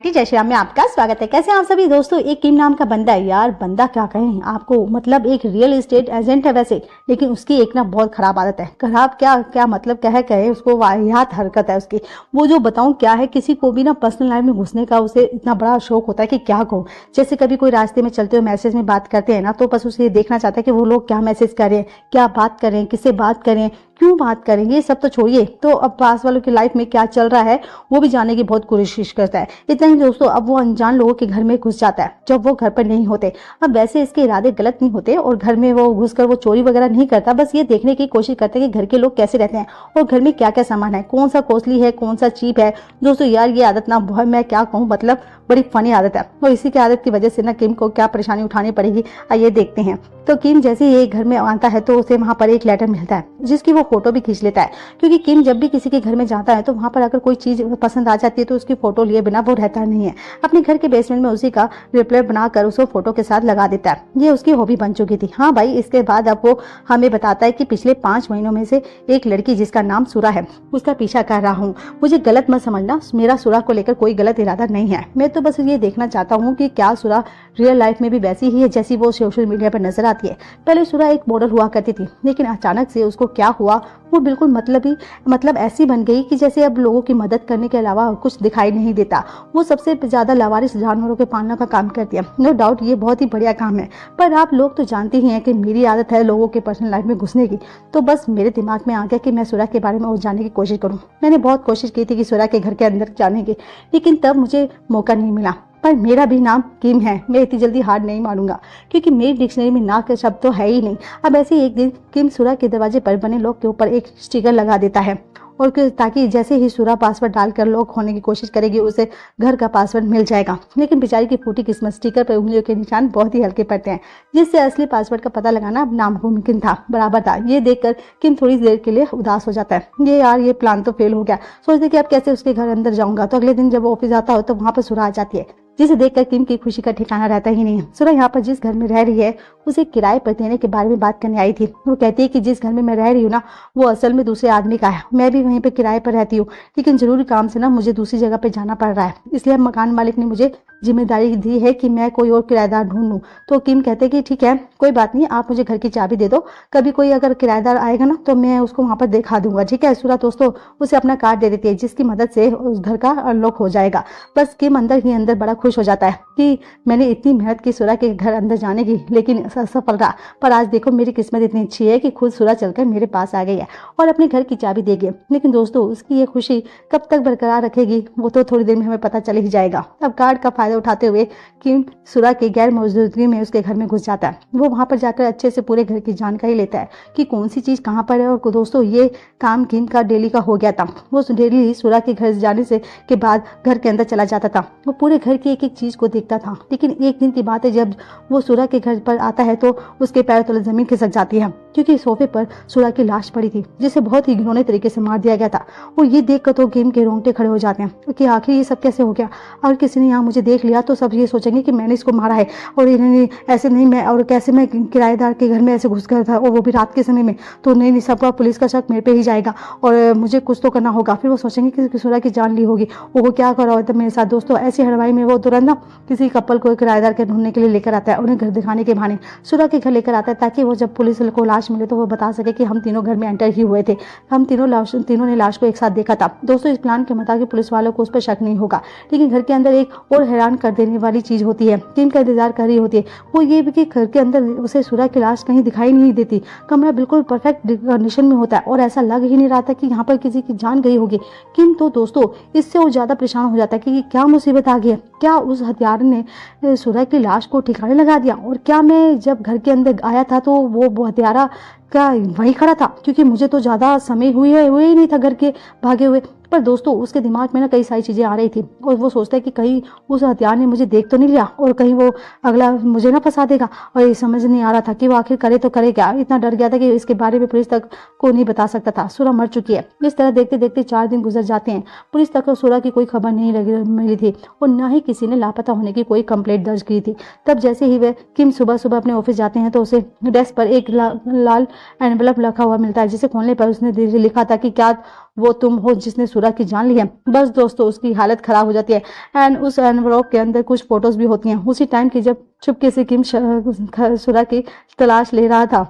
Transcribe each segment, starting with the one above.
जय श्री राम में आपका स्वागत है। कैसे हैं आप सभी दोस्तों। एक किम नाम का बंदा है यार, बंदा क्या कहें आपको, मतलब एक रियल एस्टेट एजेंट है वैसे, लेकिन उसकी एक ना बहुत खराब आदत है। खराब क्या क्या मतलब क्या है कहे, उसको वाहियात हरकत है उसकी। वो जो बताऊं क्या है, किसी को भी ना पर्सनल लाइफ में घुसने का उसे इतना बड़ा शौक होता है कि क्या कहूँ। जैसे कभी कोई रास्ते में चलते हुए मैसेज में बात करते हैं ना, तो बस उसे देखना चाहता है कि वो लोग क्या मैसेज करें, क्या बात करें, किससे बात करें, क्यों बात करेंगे, ये सब तो छोड़िए, तो अब पास वालों की लाइफ में क्या चल रहा है वो भी जानने की बहुत कोशिश करता है। इतना ही दोस्तों, अब वो अनजान लोगों के घर में घुस जाता है जब वो घर पर नहीं होते। अब वैसे इसके इरादे गलत नहीं होते और घर में वो घुसकर वो चोरी वगैरह नहीं करता, बस ये देखने की कोशिश करते हैं कि घर के लोग कैसे रहते हैं और घर में क्या क्या सामान है, कौन सा कॉस्टली है, कौन सा चीप है। दोस्तों यार ये आदत ना बहुत, मैं क्या कहूँ, मतलब बड़ी फनी आदत है। और इसी की आदत की वजह से ना किम को क्या परेशानी उठानी पड़ेगी आइए देखते हैं। तो किम जैसे ही घर में आता है तो उसे वहां पर एक लेटर मिलता है जिसकी वो फोटो भी खींच लेता है, क्योंकि किम जब भी किसी के घर में जाता है तो वहां पर अगर कोई चीज पसंद आ जाती है तो उसकी फोटो लिए बिना वो रहता नहीं है। अपने घर के बेसमेंट में उसी का रिप्ले बनाकर उसको फोटो के साथ लगा देता है। ये उसकी हॉबी बन चुकी थी। हाँ भाई, इसके बाद अब वो हमें बताता है कि पिछले 5 महीनों में से एक लड़की जिसका नाम सुरा है उसका पीछा कर रहा हूँ। मुझे गलत मत समझना, मेरा सुरा को लेकर कोई गलत इरादा नहीं है। मैं तो बस ये देखना चाहता हूँ कि क्या सुरा रियल लाइफ में भी वैसी ही है जैसी वो सोशल मीडिया पर नजर आती है। पहले सुरा एक मॉडल हुआ करती थी, लेकिन अचानक से उसको क्या हुआ, वो बिल्कुल मतलब ऐसी बन गई कि जैसे अब लोगों की मदद करने के अलावा कुछ दिखाई नहीं देता। वो सबसे ज्यादा लावारिस जानवरों के पालना का काम करती है। नो डाउट ये बहुत ही बढ़िया काम है, पर आप लोग तो जानते ही हैं कि मेरी आदत है लोगों के पर्सनल लाइफ में घुसने की। तो बस मेरे दिमाग में आ गया कि मैं सुरा के बारे में और जानने की कोशिश करूँ। मैंने बहुत कोशिश की थी कि सुरा के घर के अंदर जाने की, लेकिन तब मुझे मौका नहीं मिला। पर मेरा भी नाम किम है, मैं इतनी जल्दी हार नहीं मानूंगा, क्योंकि मेरी डिक्शनरी में ना का शब्द तो है ही नहीं। अब ऐसे ही एक दिन किम सुरा के दरवाजे पर बने लॉक के ऊपर एक स्टिकर लगा देता है, और ताकि जैसे ही सुरा पासवर्ड डालकर लॉक होने की कोशिश करेगी उसे घर का पासवर्ड मिल जाएगा। लेकिन बेचारी की फूटी किस्मत, स्टिकर पर उंगलियों के निशान बहुत ही हल्के पड़ते हैं, जिससे असली पासवर्ड का पता लगाना नामुमकिन था, बराबर था। ये देखकर किम थोड़ी देर के लिए उदास हो जाता है। ये यार ये प्लान तो फेल हो गया। सोचते कि अब कैसे उसके घर अंदर जाऊंगा। तो अगले दिन जब वो ऑफिस आता हो तो वहां पर सुरा आ जाती है, जिसे देखकर किम की खुशी का ठिकाना रहता ही नहीं है। सुरा यहाँ पर जिस घर में रह रही है उसे किराए पर देने के बारे में बात करने आई थी। वो कहती है कि जिस घर में मैं रह रही हूँ ना, वो असल में दूसरे आदमी का है। मैं भी वहीं पे किराए पर रहती हूँ, लेकिन जरूरी काम से ना मुझे दूसरी जगह पे जाना पड़ रहा है, इसलिए मकान मालिक ने मुझे जिम्मेदारी दी है कि मैं कोई और किराएदार ढूंढ लूं। तो किम कहते हैं कि ठीक है, कोई बात नहीं, आप मुझे घर की चाबी दे दो, कभी कोई अगर किराएदार आएगा ना तो मैं उसको वहां पर दिखा दूंगा, ठीक है। सुरा दोस्तों उसे अपना कार्ड दे देती है, जिसकी मदद से उस घर का अनलॉक हो जाएगा। बस किम अंदर ही अंदर बड़ा खुश हो जाता है कि मैंने इतनी मेहनत की सुरा के घर अंदर जाने की, लेकिन असफल रहा। पर आज देखो मेरी किस्मत इतनी अच्छी है कि खुद सुरा चलकर मेरे पास आ गई है और अपने घर की चाबी दे गई। लेकिन दोस्तों उसकी ये खुशी कब तक बरकरार रखेगी वो तो थोड़ी देर में हमें पता चल ही जाएगा। अब कार्ड का फायदा उठाते हुए किम सुरा के गैर मौजूदगी में उसके घर में घुस जाता है। वो वहां पर जाकर अच्छे से पूरे घर की जानकारी लेता है कि कौन सी चीज कहाँ पर है। और दोस्तों ये काम किम का डेली का हो गया था। वो डेली सुरा के घर जाने से के बाद घर के अंदर चला जाता था। वो पूरे घर की एक एक चीज को देखता था। लेकिन एक दिन की बात है, जब वो सुरा के घर पर आता है तो उसके पैर तले जमीन खिसक जाती है, क्योंकि सोफे पर सुरा की लाश पड़ी थी, जिसे बहुत ही घिनौने तरीके से मार दिया गया था। और ये देखकर तो किम के रोंगटे खड़े हो जाते हैं कि आखिर ये सब कैसे हो गया। अगर किसी ने यहाँ मुझे देख लिया तो सब ये सोचेंगे कि मैंने इसको मारा है, और इन्होंने ऐसे नहीं, मैं और कैसे मैं किराएदार के घर में ऐसे घुस गया था और वो भी रात के समय में, तो नहीं सबका पुलिस का शक मेरे पे ही जाएगा और मुझे कुछ तो करना होगा। फिर वो सोचेंगे कि सुरा की जान ली होगी, वो क्या कर रहा होता मेरे साथ। दोस्तों ऐसी हड़बड़ी में वो तुरंत ना किसी कपल को किराएदार के ढूंढने के लिए लेकर आता है, उन्हें घर दिखाने के बहाने सुरा के घर लेकर आता है, ताकि वो जब पुलिस को लाश मिले तो वो बता सके कि हम तीनों घर में एंटर ही हुए थे, हम तीनों ने लाश को एक साथ देखा था। दोस्तों इस प्लान के मुताबिक पुलिस वालों को उस पर शक नहीं होगा। लेकिन घर के अंदर एक और हैरान कर देने वाली चीज होती है, किम का इंतजार कर रही होती है। वो ये भी कि घर के अंदर उसे सुरा की लाश कहीं दिखाई नहीं देती। कमरा बिल्कुल परफेक्ट कंडीशन में होता है और ऐसा लग ही नहीं रहा था कि यहाँ पर किसी की जान गई होगी। किम तो दोस्तों इससे वो ज्यादा परेशान हो जाता है कि क्या मुसीबत आ गई है। क्या उस हत्यारे ने सुरा की लाश को ठिकाने लगा दिया, और क्या मैं जब घर के अंदर आया था तो वो हत्यारा क्या वहीं खड़ा था, क्योंकि मुझे तो ज्यादा समय हुए ही नहीं था घर के भागे हुए। पर दोस्तों उसके दिमाग में ना कई सारी चीज़ें आ रही थी और वो सोचता है कि कहीं उस हत्यार ने मुझे देख तो नहीं लिया और कहीं वो अगला मुझे ना फंसा देगा। और ये समझ नहीं आ रहा था कि वो आखिर करे तो करे क्या। इतना डर गया था कि इसके बारे में पुलिस तक को नहीं बता सकता था। सूरा मर चुकी है। इस तरह देखते देखते 4 दिन गुजर जाते हैं। पुलिस तक सूरा की कोई खबर नहीं मिली थी और न ही किसी ने लापता होने की कोई कंप्लेंट दर्ज की थी। तब जैसे ही वे किम सुबह सुबह अपने ऑफिस जाते हैं तो उसे डेस्क पर एक लाल एनवेलप रखा हुआ मिलता है, जिसे खोलने पर उसने लिखा था कि क्या वो तुम हो जिसने सूरा की जान ली है। बस दोस्तों उसकी हालत खराब हो जाती है एंड उस एनवेलप के अंदर कुछ फोटोज भी होती हैं उसी टाइम की जब चुपके से किम सूरा की तलाश ले रहा था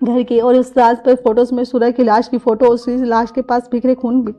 घर की। और उस रात पर फोटोज में सूरा की लाश की फोटो, उसी लाश के पास बिखरे खून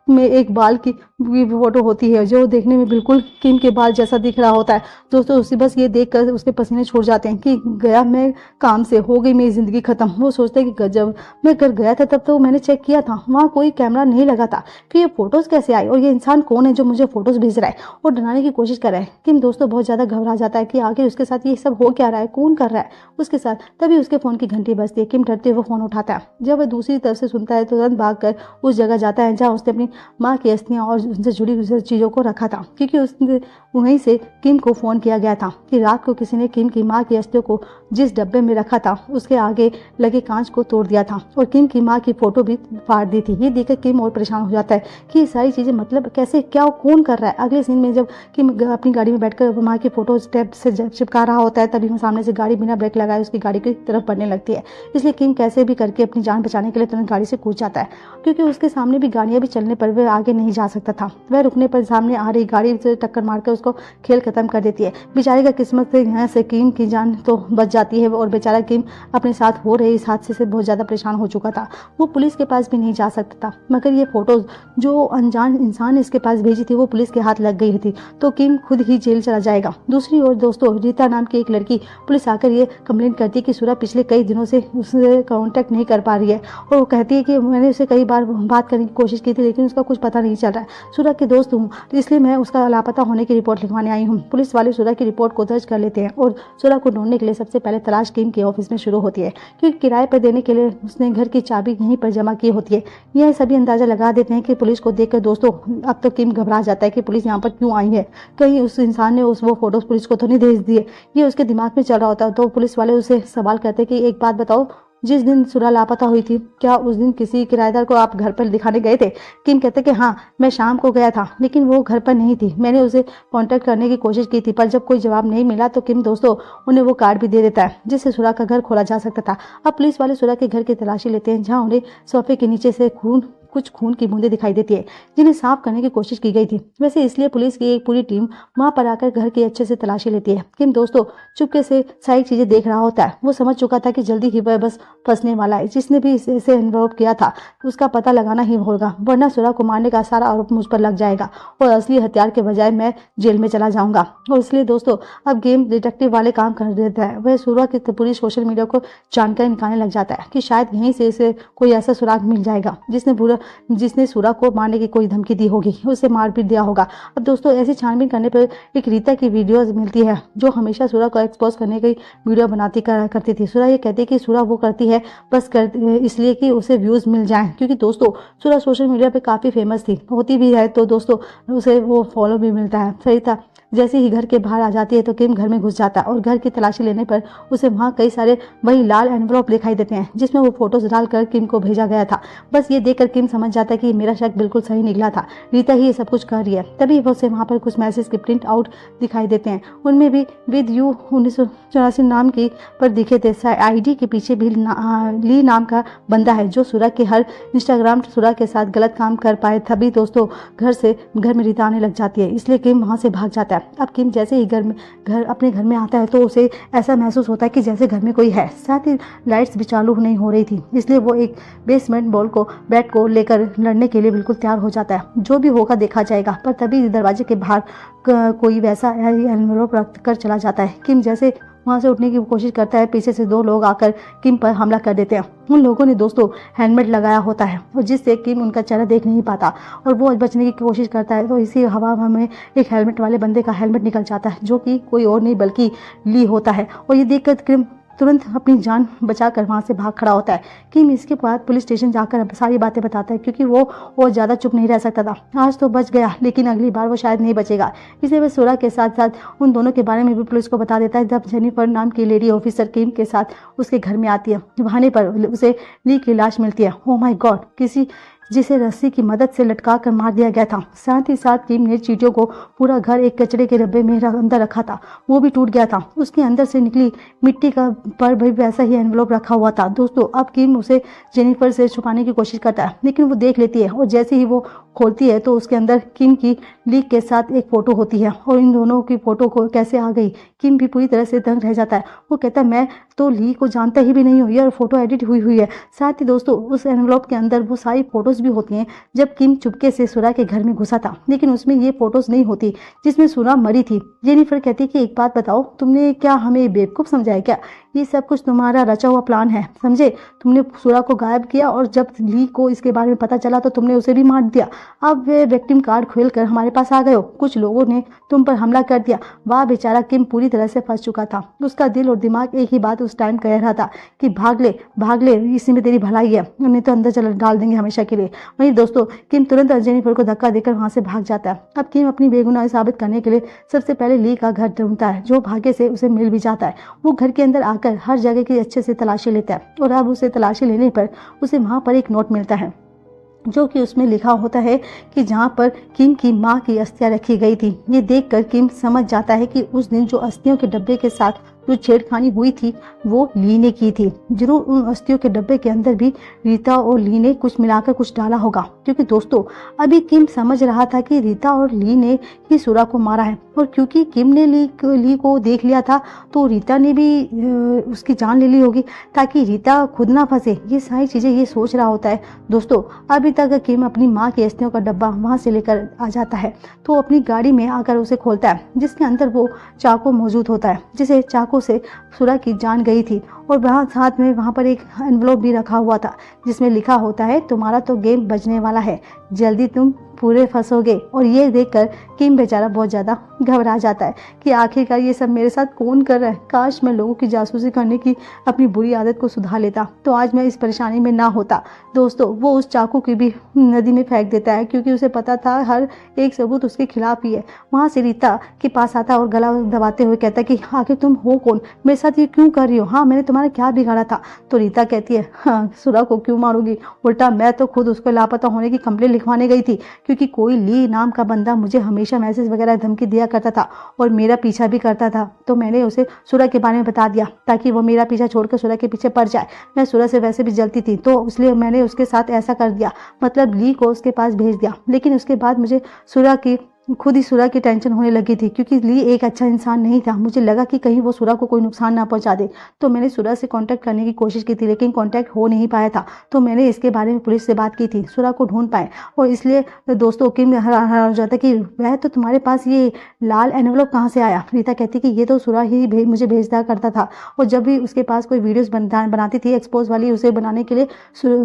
में एक बाल की फोटो होती है जो देखने में बिल्कुल किम के बाल जैसा दिख रहा होता है। दोस्तों उसी बस ये देखकर उसके पसीने छूट जाते हैं कि गया मैं काम से, हो गई मेरी जिंदगी खत्म। वो सोचते हैं कि जब मैं घर गया था तब तो मैंने चेक किया था, वहाँ कोई कैमरा नहीं लगा था, फिर ये फोटोज कैसे आई और ये इंसान कौन है जो मुझे फोटोज भेज रहा है और डराने की कोशिश कर रहा है। किम दोस्तों बहुत ज्यादा घबरा जाता है कि आगे उसके साथ ये सब हो क्या रहा है, कौन कर रहा है उसके साथ। तभी उसके फोन की घंटी बजती है। किम डरते हुए फोन उठाता है। जब वह दूसरी तरफ से सुनता है तो तुरंत भागकर उस जगह जाता है जहाँ उसने अपनी माँ की अस्थियां और उनसे जुड़ी चीजों को रखा था, क्योंकि उसने वहीं से किम को फोन किया गया था कि रात को किसी ने किम की माँ की अस्थियों को जिस डब्बे में रखा था उसके आगे लगे कांच को तोड़ दिया था और किम की माँ की फोटो भी फाड़ दी थी। ये देखकर किम और परेशान हो जाता है कि ये सारी चीजें मतलब कैसे, क्या, कौन कर रहा है। अगले सीन में जब किम अपनी गाड़ी में बैठकर माँ की फोटो स्टेप से चिपका रहा होता है तभी वो सामने से गाड़ी बिना ब्रेक लगाए उसकी गाड़ी की तरफ बढ़ने लगती है। इसलिए किम कैसे भी करके अपनी जान बचाने के लिए तुरंत गाड़ी से कूद जाता है, क्योंकि उसके सामने भी गाड़ियां भी चलने पर वह आगे नहीं जा सकता था। वह रुकने पर सामने आ रही गाड़ी से टक्कर मारकर उसको खेल खत्म कर देती है। बेचारे का किस्मत से यहाँ से किम की जान तो बच जाती है और बेचारा किम अपने साथ हो रहे इस हादसे से बहुत ज्यादा परेशान हो चुका था। वो पुलिस के पास भी नहीं जा सकता था, मगर ये फोटोज जो अनजान इंसान इसके पास भेजी थी वो पुलिस के हाथ लग गई थी तो किम खुद ही जेल चला जाएगा। दूसरी ओर दोस्तों रीता नाम की एक लड़की पुलिस आकर ये कंप्लेंट करती है कि सूरा पिछले कई दिनों से उससे कांटेक्ट नहीं कर पा रही है और वो कहती है कि मैंने उसे कई बार बात करने की कोशिश की थी लेकिन उसका कुछ पता नहीं चल रहा है। सूरा के दोस्त हूँ इसलिए मैं उसका लापता होने की रिपोर्ट लिखवाने आई हूँ। पुलिस वाले सूरा की रिपोर्ट को दर्ज कर लेते हैं और सूरा को ढूंढने के लिए सबसे पहले तलाश किम के ऑफिस में शुरू होती है, क्योंकि किराए पर देने के लिए उसने घर की चाबी यहीं पर जमा की होती है। यह सभी अंदाजा लगा देते हैं कि पुलिस को देखकर दोस्तों अब तो किम घबरा जाता है कि पुलिस यहाँ पर क्यों आई है, कहीं उस इंसान ने वो फोटोज पुलिस को तो नहीं भेज दिए। ये उसके दिमाग में चल रहा होता है। तो पुलिस वाले उसे सवाल करते कि एक बात बताओ, जिस दिन सूरा लापता हुई थी क्या उस दिन किसी किराएदार को आप घर पर दिखाने गए थे? किम कहते कि हाँ मैं शाम को गया था लेकिन वो घर पर नहीं थी। मैंने उसे कांटेक्ट करने की कोशिश की थी पर जब कोई जवाब नहीं मिला तो किम दोस्तों उन्हें वो कार्ड भी दे देता है जिससे सूरा का घर खोला जा सकता था। अब पुलिस वाले सूरा के घर की तलाशी लेते हैं जहाँ उन्हें सोफे के नीचे से कुछ खून की बूंदें दिखाई देती है जिन्हें साफ करने की कोशिश की गई थी। वैसे इसलिए पुलिस की एक पूरी टीम वहां पर आकर घर की अच्छे से तलाशी लेती है। किम दोस्तों चुपके से सारी चीजें देख रहा होता है। वो समझ चुका था कि जल्दी ही वह बस फंसने वाला है। जिसने भी इसे इन्वॉल्व किया था उसका पता लगाना ही होगा, वरना सूरा को मारने का सारा आरोप मुझ पर लग जाएगा और असली हथियार के बजाय मैं जेल में चला जाऊंगा। और इसलिए दोस्तों अब गेम डिटेक्टिव वाले काम कर देता है। वह सूरा की पूरी सोशल मीडिया को जानकारी निकालने लग जाता है कि शायद यहीं से इसे कोई ऐसा सुराग मिल जाएगा जिसने सूरा को मारने की कोई धमकी दी होगी, उसे मार भी दिया होगा। अब दोस्तों ऐसी छानबीन करने पर एक रीता की वीडियो मिलती है जो हमेशा सूरा को एक्सपोज करने की वीडियो बनाती करती थी। सूरा ये कहती है कि सूरा वो करती है बस इसलिए कि उसे व्यूज मिल जाएं, क्योंकि दोस्तों सूरा सोशल मीडिया पे काफी फेमस थी, होती भी है तो दोस्तों उसे वो फॉलो भी मिलता है। सही था। जैसे ही घर के बाहर आ जाती है तो किम घर में घुस जाता है और घर की तलाशी लेने पर उसे वहाँ कई सारे वही लाल एनवलप दिखाई देते हैं जिसमें वो फोटोज डालकर किम को भेजा गया था। बस ये देखकर किम समझ जाता है कि मेरा शक बिल्कुल सही निकला था, रीता ही ये सब कुछ कर रही है। तभी वो उसे वहाँ पर कुछ मैसेज के प्रिंट आउट दिखाई देते हैं, उनमें भी विद यू 1984 नाम की पर दिखे थे। आईडी के पीछे भी ली नाम का बंदा है जो सूरा के हर इंस्टाग्राम सूरा के साथ गलत काम कर पाए। तभी दोस्तों घर में रीता आने लग जाती है, इसलिए किम वहाँ से भाग जाता है। अब किम जैसे ही अपने घर में आता है तो उसे ऐसा महसूस होता है कि जैसे घर में कोई है। साथ ही लाइट्स भी चालू नहीं हो रही थी, इसलिए वो एक बेसमेंट बैट को लेकर लड़ने के लिए बिल्कुल तैयार हो जाता है। जो भी होगा देखा जाएगा। पर तभी दरवाजे के बाहर कोई वैसा एनवेलप रख कर चला जाता है। किम जैसे वहाँ से उठने की कोशिश करता है, पीछे से 2 लोग आकर किम पर हमला कर देते हैं। उन लोगों ने दोस्तों हेलमेट लगाया होता है और जिससे किम उनका चेहरा देख नहीं पाता और वो बचने की कोशिश करता है तो इसी हवा में एक हेलमेट वाले बंदे का हेलमेट निकल जाता है जो कि कोई और नहीं बल्कि ली होता है। और ये देखकर तुरंत अपनी जान बचाकर वहाँ से भाग खड़ा होता है। किम इसके बाद पुलिस स्टेशन जाकर सारी बातें बताता है, क्योंकि वो और ज़्यादा चुप नहीं रह सकता था। आज तो बच गया, लेकिन अगली बार वो शायद नहीं बचेगा। इसलिए वह सुरा के साथ साथ उन दोनों के बारे में भी पुलिस को बता देता है। जब जेनिफर नाम की लेडी ऑफिसर किम के साथ उसके घर में आती है, बहाने पर उसे ली की लाश मिलती है। ओ माय गॉड, किसी जिसे रस्सी की मदद से लटका कर मार दिया गया था। साथ ही साथ किम ने चीटियों को पूरा घर एक कचरे के डब्बे में अंदर रखा था, वो भी टूट गया था। उसके अंदर से निकली मिट्टी का पर भी वैसा ही एनवलप रखा हुआ था। दोस्तों, अब किम उसे जेनिफर से छुपाने की कोशिश करता है, लेकिन वो देख लेती है और जैसे ही वो खोलती है तो उसके अंदर किम की लीक के साथ एक फ़ोटो होती है। और इन दोनों की फ़ोटो को कैसे आ गई, किम भी पूरी तरह से दंग रह जाता है। वो कहता है मैं तो ली को जानता ही भी नहीं हूँ, ये फ़ोटो एडिट हुई है। साथ ही दोस्तों, उस एनवलप के अंदर वो सारी फ़ोटोज़ भी होती हैं जब किम चुपके से सुरा के घर में घुसा था, लेकिन उसमें ये फ़ोटोज़ नहीं होती जिसमें सुरा मरी थी। जेनिफर कहती कि एक बात बताओ, तुमने क्या हमें बेवकूफ़ समझा है क्या? ये सब कुछ तुम्हारा रचा हुआ प्लान है, समझे? तुमने सुरा को गायब किया और जब ली को इसके बारे में पता चला तो तुमने उसे भी मार दिया। अब वे विक्टिम कार्ड खोल कर हमारे पास आ गए हो। कुछ लोगों ने तुम पर हमला कर दिया। वाह बेचारा किम पूरी तरह से फंस चुका था। उसका दिल और दिमाग एक ही बात उस टाइम कह रहा था कि भाग ले, इसी में तेरी भलाई है, नहीं तो अंदर चल डाल देंगे हमेशा के लिए। वहीं दोस्तों, किम तुरंत जेनिफर को धक्का देकर वहां से भाग जाता है। अब किम अपनी बेगुनाही साबित करने के लिए सबसे पहले ली का घर ढूंढता है, जो भाग्य से उसे मिल भी जाता है। वो घर के अंदर आकर हर जगह की अच्छे से तलाशी लेता है और अब उसे तलाशी लेने पर उसे वहां पर एक नोट मिलता है, जो कि उसमें लिखा होता है कि जहाँ पर किम की माँ की अस्थियां रखी गई थी। ये देखकर किम समझ जाता है कि उस दिन जो अस्थियों के डब्बे के साथ जो छेड़खानी हुई थी वो ली ने की थी। जरूर उन अस्थियों के डब्बे के अंदर भी रीता और ली ने कुछ मिलाकर कुछ डाला होगा, क्योंकि दोस्तों अभी किम समझ रहा था कि रीता और ली ने ही सुरा को मारा है। और क्योंकि किम ने ली को देख लिया था तो रीता ने भी उसकी जान ले ली होगी ताकि रीता खुद ना फंसे। ये सारी चीज़ें ये सोच रहा होता है। दोस्तों, अभी तक किम अपनी माँ की अस्थियों का डब्बा वहाँ से लेकर आ जाता है तो अपनी गाड़ी में आकर उसे खोलता है, जिसके अंदर वो चाकू मौजूद होता है, जिसे चाकू से सुरा की जान गई थी। और वहाँ साथ में वहाँ पर एक एनवलप भी रखा हुआ था जिसमें लिखा होता है तुम्हारा तो गेम बजने वाला है, जल्दी तुम पूरे फंसोगे। और ये देखकर किम बेचारा बहुत ज़्यादा घबरा जाता है कि आखिरकार ये सब मेरे साथ कौन कर रहा है। काश मैं लोगों की जासूसी करने की अपनी बुरी आदत को सुधार लेता तो आज मैं इस परेशानी में ना होता। दोस्तों, वो उस चाकू की भी नदी में फेंक देता है, क्योंकि उसे पता था हर एक सबूत उसके खिलाफ ही है। वहाँ से रीता के पास आता और गला दबाते हुए कहता कि आखिर तुम हो कौन, मेरे साथ ये क्यों कर रही हो? हाँ, मैंने तुम्हारा क्या बिगाड़ा था? तो रीता कहती है हाँ, सुरा को क्यों मारूंगी, उल्टा मैं तो खुद उसको लापता होने की कंप्लेंट लिखवाने गई थी, क्योंकि कोई ली नाम का बंदा मुझे हमेशा मैसेज वगैरह धमकी दिया करता था और मेरा पीछा भी करता था। तो मैंने उसे सुरा के बारे में बता दिया ताकि वो मेरा पीछा छोड़कर सुरा के पीछे पड़ जाए। मैं सुरा से वैसे भी जलती थी तो इसलिए मैंने उसके साथ ऐसा कर दिया, मतलब ली को उसके पास भेज दिया। लेकिन उसके बाद मुझे खुद ही सुरा की टेंशन होने लगी थी, क्योंकि ली एक अच्छा इंसान नहीं था। मुझे लगा कि कहीं वो सुरा को कोई नुकसान ना पहुंचा दे, तो मैंने सुरा से कांटेक्ट करने की कोशिश की थी, लेकिन कांटेक्ट हो नहीं पाया था। तो मैंने इसके बारे में पुलिस से बात की थी, सुरा को ढूंढ पाए। और इसलिए दोस्तों किम हैरान हो जाता कि वह तो तुम्हारे पास ये लाल एनवलप कहाँ से आया? रीता कहती कि ये तो सुरा ही मुझे भेजता करता था, और जब भी उसके पास कोई वीडियोस बनाती थी एक्सपोज वाली, उसे बनाने के लिए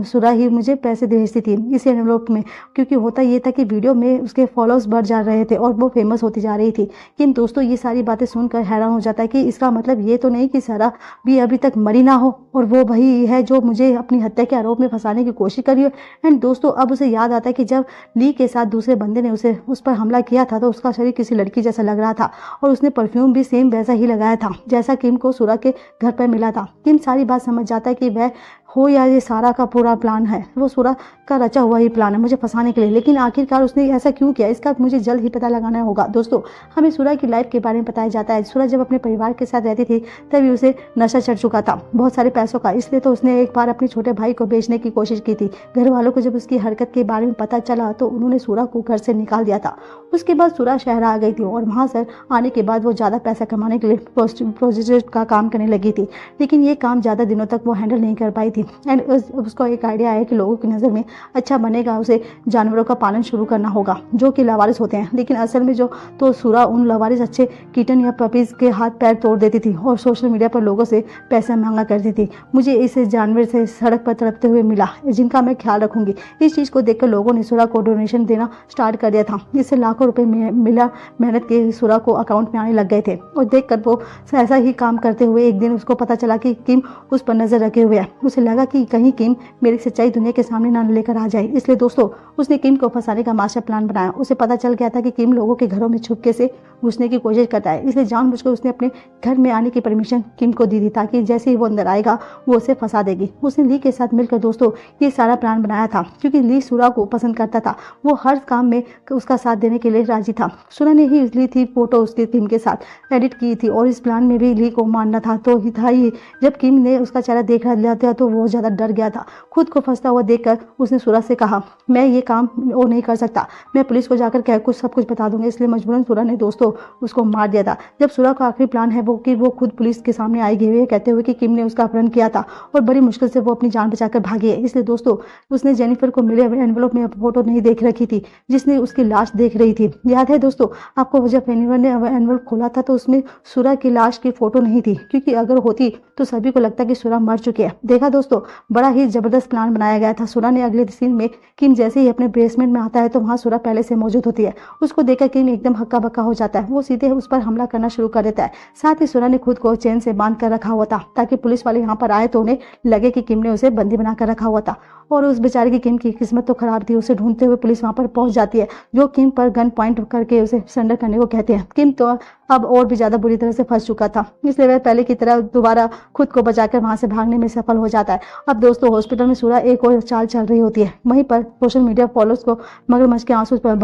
सुरा ही मुझे पैसे भेजती थी इस एनवलप में। क्योंकि होता ये था कि वीडियो में उसके फॉलोअर्स बढ़ जा रहे थे और वो फेमस होती जा रही थी। लेकिन दोस्तों, ये सारी बातें सुनकर हैरान हो जाता है कि इसका मतलब ये तो नहीं कि सारा भी अभी तक मरी ना हो और वो वही है जो मुझे अपनी हत्या के आरोप में फंसाने की कोशिश करी है। एंड दोस्तों, अब उसे याद आता है कि जब ली के साथ दूसरे बंदे ने उस पर हमला किया था तो उसका शरीर किसी लड़की जैसा लग रहा था और उसने परफ्यूम भी सेम वैसा ही लगाया था जैसा किम को सुरा के घर पर मिला था। किम सारी बात समझ जाता है कि वह हो या ये सारा का पूरा प्लान है, वो सुरा का रचा हुआ ही प्लान है मुझे फंसाने के लिए। लेकिन आखिरकार उसने ऐसा क्यों किया, इसका मुझे जल्द ही पता लगाना होगा। दोस्तों, हमें सुरा की लाइफ के बारे में बताया जाता है। सुरा जब अपने परिवार के साथ रहती थी तभी उसे नशा चढ़ चुका था बहुत सारे पैसों का, इसलिए तो उसने एक बार अपने छोटे भाई को बेचने की कोशिश की थी। घर वालों को जब उसकी हरकत के बारे में पता चला तो उन्होंने सुरा को घर से निकाल दिया था। उसके बाद सुरा शहर आ गई थी और वहाँ से आने के बाद वो ज़्यादा पैसा कमाने के लिए प्रोस्टिट्यूट का काम करने लगी थी। लेकिन ये काम ज़्यादा दिनों तक वो हैंडल नहीं कर पाई थी, एंड उसको एक आइडिया आया कि लोगों की नज़र में अच्छा बनेगा उसे जानवरों का पालन शुरू करना होगा जो कि लावारिस होते हैं। लेकिन असल में जो तो सूरा उन लावारिस अच्छे किटन या पपीज़ के हाथ पैर तोड़ देती थी और सोशल मीडिया पर लोगों से पैसा मांगा करती थी। मुझे इस जानवर से सड़क पर तड़पते हुए मिला जिनका मैं ख्याल रखूंगी। इस चीज़ को देखकर लोगों ने सूरा को डोनेशन देना स्टार्ट कर दिया था, जिससे लाखों रुपए मिला मेहनत के सूरा को अकाउंट में आने लग गए थे। और देखकर वो ऐसा ही काम करते हुए एक दिन उसको पता चला कि किम उस पर नजर रखे हुए है। उसे लगा कि कहीं किम मेरी सच्चाई दुनिया के सामने ना लेकर आ जाए, इसलिए दोस्तों उसने किम को फंसाने का मास्टर प्लान बनाया। उसे पता चल गया था कि किम लोगों के घरों में छुपके से घुसने की कोशिश करता है, इसलिए जानबूझकर उसने अपने घर में आने की परमिशन किम को दी थी ताकि जैसे ही वो अंदर आएगा वो उसे फंसा देगी। उसने ली के साथ मिलकर दोस्तों ये सारा प्लान बनाया था, क्योंकि ली सूरा को पसंद करता था। वो हर काम में उसका साथ देने के लिए राजी था। सूरा ने ही ली थी फोटो उसकी किम के साथ एडिट की थी और इस प्लान में भी ली को मानना था तो ही था ही। जब किम ने उसका चेहरा देख लिया था तो वो ज़्यादा डर गया था। खुद को फंसता हुआ देखकर उसने सूरा से कहा, मैं ये काम और नहीं कर सकता, मैं पुलिस को जाकर कह कुछ सब कुछ बता दूंगा। इसलिए मजबूरन सूरा ने दोस्तों उसको मार दिया था। जब सूरा का आखिरी प्लान है वो कि वो खुद पुलिस के सामने आएगी हुए कहते हुए कि किम ने उसका अपहरण किया था और बड़ी मुश्किल से वो अपनी जान बचाकर भागी है। इसलिए दोस्तों उसने जेनिफर को मिले एनवलप में फोटो नहीं देख रखी थी जिसने उसकी लाश देख रही थी। याद है दोस्तों आपको, जब जेनिफर ने एनवलप खोला था तो उसमें सूरा की लाश की फोटो नहीं थी, क्योंकि अगर होती तो सभी को लगता कि सूरा मर चुकी है। देखा दोस्तों बड़ा ही जबरदस्त प्लान बनाया गया था। सूरा ने अगले सीन में किम जैसे ही अपने बेसमेंट में आता है तो वहाँ सूरा पहले से मौजूद होती है। उसको देखकर किम एकदम हक्का बक्का हो जाता है। वो सीधे उस पर हमला करना शुरू कर देता है। साथ ही सूरा ने खुद को चेन से बांध कर रखा हुआ था ताकि पुलिस वाले यहाँ पर आए तो उन्हें लगे कि किम ने उसे बंदी बनाकर रखा हुआ था। और उस बेचारे की किम की किस्मत तो खराब थी। उसे ढूंढते हुए पुलिस वहाँ पर पहुंच जाती है, जो किम पर गन पॉइंट करके उसे सरेंडर करने को कहते हैं। किम तो अब और भी ज्यादा बुरी तरह से फंस चुका था, इसलिए वह पहले की तरह दोबारा खुद को बचाकर वहां से भागने में सफल हो जाता है। अब दोस्तों हॉस्पिटल में सूरा एक और चाल चल रही होती है। वहीं पर सोशल मीडिया फॉलोअर्स को मगरमच्छ के आंसू पर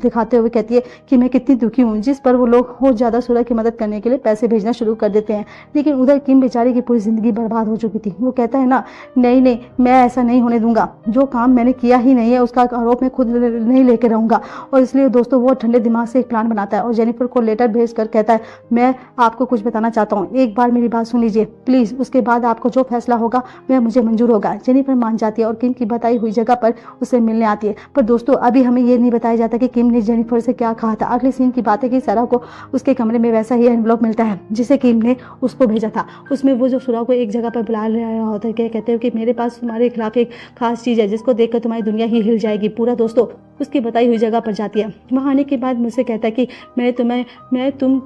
दिखाते हुए कहती है कि मैं कितनी दुखी हूँ, जिस पर वो लोग और ज्यादा सूरा की मदद करने के लिए पैसे भेजना शुरू कर देते हैं। लेकिन उधर किम बेचारी की पूरी जिंदगी बर्बाद हो चुकी थी। वो कहता है ना, नहीं नहीं मैं ऐसा नहीं होने दूंगा, जो काम मैंने किया ही नहीं है उसका आरोप मैं खुद नहीं लेके रहूंगा। और इसलिए दोस्तों वो ठंडे दिमाग से एक प्लान बनाता है और जेनिफर को लेटर भेज कर कहता है, मैं आपको कुछ बताना चाहता हूँ, एक बार मेरी बात सुन लीजिए प्लीज, उसके बाद आपको जो फैसला होगा वह मुझे मंजूर होगा। जेनिफर मान जाती है और किम की बताई हुई जगह पर उसे मिलने आती है। पर दोस्तों अभी हमें ये नहीं बताया जाता कि किम ने जेनिफर से क्या कहा था। अगले सीन की बात है कि सारा को उसके कमरे में वैसा ही एनवलप मिलता है जिसे किम ने उसको भेजा था। उसमें वो जो सूरा को एक जगह पर बुला रहा होता है, कहते हैं कि मेरे पास तुम्हारे खिलाफ एक खास चीज है जिसको देखकर तुम्हारी दुनिया ही हिल जाएगी। पूरा दोस्तों उसकी बताई हुई जगह पर जाती है। वहाँ आने के बाद मुझसे कहता है कि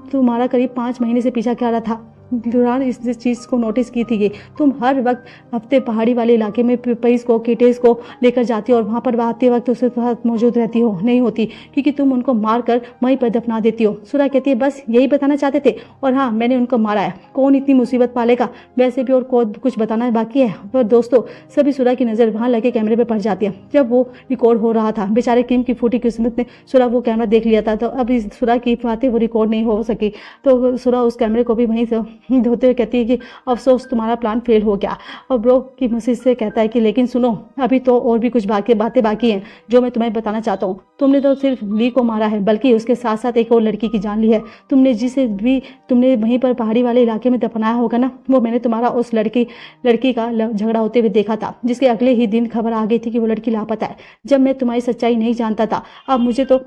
तुम्हारा करीब 5 महीने से पीछा कर रहा था। दौरान इस चीज़ को नोटिस की थी कि तुम हर वक्त हफ्ते पहाड़ी वाले इलाके में पिपईस को किटेस को लेकर जाती हो और वहाँ पर आते वक्त उसके साथ मौजूद रहती हो नहीं होती, क्योंकि तुम उनको मार कर वहीं पर दफना देती हो। सूरा कहती है बस यही बताना चाहते थे, और हाँ मैंने उनको मारा है, कौन इतनी मुसीबत पालेगा, वैसे भी और कुछ बताना बाकी है। पर दोस्तों सभी सूरा की नज़र वहाँ लगे कैमरे पर पड़ जाती है। जब वो रिकॉर्ड हो रहा था, बेचारे किम की फूटी किस्मत ने सूरा वो कैमरा देख लिया था, तो अब इस सूरा की बातें वो रिकॉर्ड नहीं हो सकी। तो सूरा उस कैमरे को भी वहीं से धोते हुए कहती है कि अफसोस तुम्हारा प्लान फेल हो गया। और ब्रो की मसीह से कहता है कि लेकिन सुनो, अभी तो और भी कुछ बातें बाकी हैं जो मैं तुम्हें बताना चाहता हूँ। तुमने तो सिर्फ ली को मारा है, बल्कि उसके साथ साथ एक और लड़की की जान ली है। जिसे भी तुमने वहीं पर पहाड़ी वाले इलाके में दफनाया होगा ना, वो मैंने तुम्हारा उस लड़की का झगड़ा होते हुए देखा था, जिसके अगले ही दिन खबर आ गई थी कि वो लड़की लापता है। जब मैं तुम्हारी सच्चाई नहीं जानता था, अब मुझे तो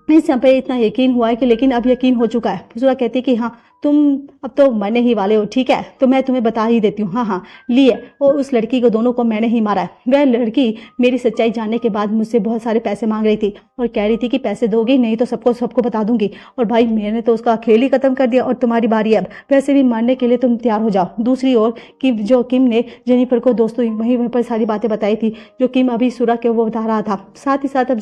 इस समय पे इतना यकीन हुआ है कि लेकिन अब यकीन हो चुका है। सूरा कहती है कि हाँ तुम अब तो मरने ही वाले हो, ठीक है, तो मैं तुम्हें बता ही देती हूँ। हाँ लिए और उस लड़की को दोनों को मैंने ही मारा है। वह लड़की मेरी सच्चाई जानने के बाद मुझसे बहुत सारे पैसे मांग रही थी और कह रही थी कि पैसे दोगी नहीं तो सबको बता दूंगी। और भाई मैंने तो उसका खेल ही खत्म कर दिया और तुम्हारी बारी अब, वैसे भी मरने के लिए तुम तैयार हो जाओ। दूसरी ओर किम ने जेनिफर को दोस्तों वहीं पर सारी बातें बताई थी जो किम अभी सूरा के वो बता रहा था। साथ ही साथ अब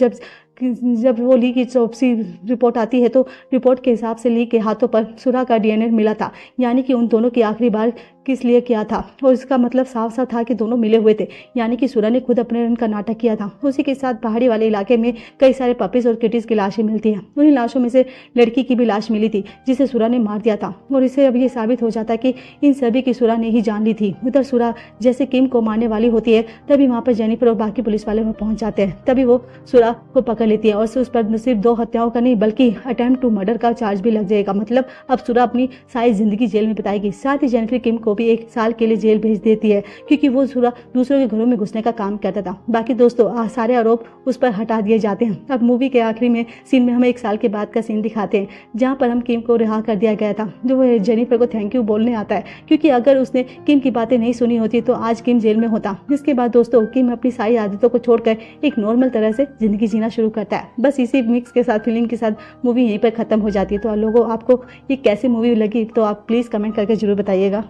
जब वो ली की ऑटोप्सी रिपोर्ट आती है तो रिपोर्ट के हिसाब से ली के हाथों पर सूरा का डीएनए मिला था, यानी कि उन दोनों की आखिरी बार किस लिए किया था। और इसका मतलब साफ साफ था कि दोनों मिले हुए थे, यानी कि सूरा ने खुद अपने का नाटक किया था। उसी के साथ पहाड़ी वाले इलाके में कई सारे पपीज और किटीज की लाशें मिलती हैं। उन्हीं लाशों में से लड़की की भी लाश मिली थी जिसे सूरा ने मार दिया था। और इससे अब ये साबित हो जाता है कि इन सभी की सूरा ने ही जान ली थी। उधर सूरा जैसे किम को मारने वाली होती है तभी वहाँ पर जेनिफर और बाकी पुलिस वाले वहाँ पहुंच जाते हैं। तभी वो सूरा को पकड़ लेती है और उस पर सिर्फ 2 हत्याओं का नहीं बल्कि अटेम्प्ट टू मर्डर का चार्ज भी लग जाएगा। मतलब अब सूरा अपनी सारी जिंदगी जेल में बिताएगी। साथ ही जेनिफर किम को को भी 1 साल के लिए जेल भेज देती है, क्योंकि वो दूसरों के घरों में घुसने का काम करता था। बाकी दोस्तों सारे आरोप उस पर हटा दिए जाते हैं। अब मूवी के आखिरी में सीन में हमें 1 साल के बाद का सीन दिखाते हैं, जहाँ पर हम किम को रिहा कर दिया गया था, जो वो जेनिफर को थैंक यू बोलने आता है, क्योंकि अगर उसने किम की बातें नहीं सुनी होती तो आज किम जेल में होता। जिसके बाद दोस्तों किम अपनी सारी आदतों को छोड़कर एक नॉर्मल तरह से जिंदगी जीना शुरू करता है। बस इसी मिक्स के साथ, फीलिंग के साथ मूवी यहीं पर खत्म हो जाती है। तो लोगों, आपको ये कैसी मूवी लगी तो आप प्लीज़ कमेंट करके जरूर बताइएगा।